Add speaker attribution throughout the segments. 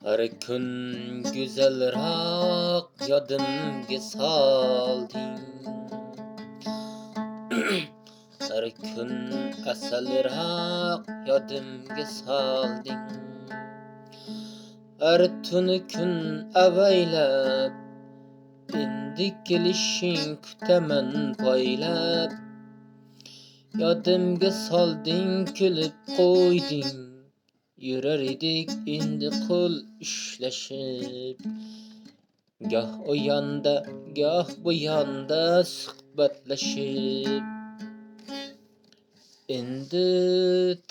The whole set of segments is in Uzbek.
Speaker 1: Her gün güzelrak yadımga solding. Her gün asalrak yadımga solding. Her tuni kun avaylab endi kelishing kutaman poylab. Yodimga solding, kulib qo'yding. Yurar edik endi qo'l ushlashib. Goh o yonda, goh bu yonda suhbatlashib. Endi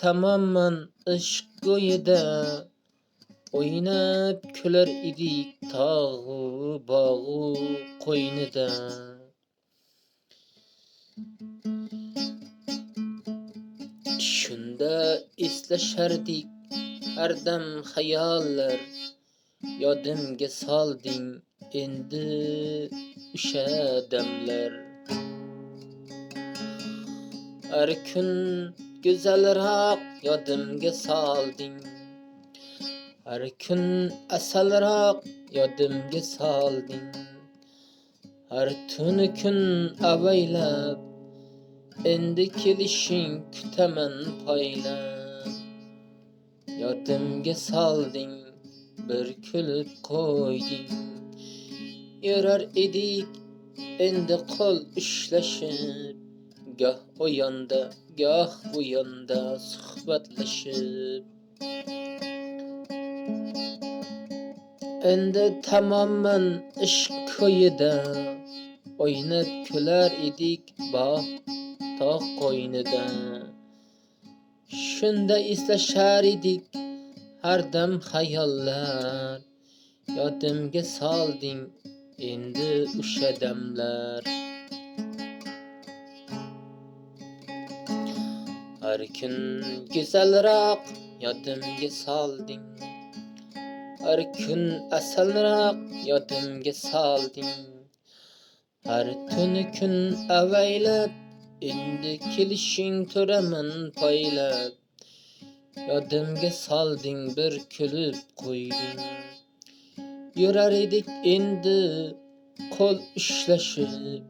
Speaker 1: tamoman ishq go'yida o'ynab kular edik tog'u bog'u qo'ynida. Shunda eslashardik har dam xayollar. Yodimga solding endi o'sha damlar. Har kun go'zalroq yodimga solding. Har kun asalroq yodimga solding. Har tuni kun avaylab endi kelishing kutaman poylab. Yodimga solding, bir kulib qo'yding. Yurar edik endi qo'l ushlashib. Goh o yonda, goh bu yonda suhbatlashib. Endi tamoman ishq ko'yida o'ynab kular edik bog' tog' qo'ynida. Shunda eslashar edik har dam xayollar. Yodimga solding endi o'sha damlar. Har kun go'zalroq yodimga solding. Har kun asalroq yodimga solding. Har tuni kun avaylab endi kelishing turaman poylab. Yodimga solding, bir kulib qo'yding. Yurar edik endi qo'l ushlashib.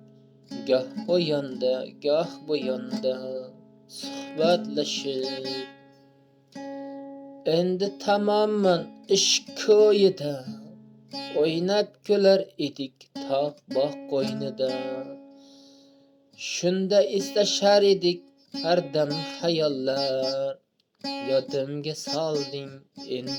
Speaker 1: Goh o yonda, goh bu yonda suhbatlashib. Endi tamoman ishq ko'yida o'ynab kular edik tog' bog' qo'ynida. Shunda eslashar edik har dam xayollar. Yodimga solding endi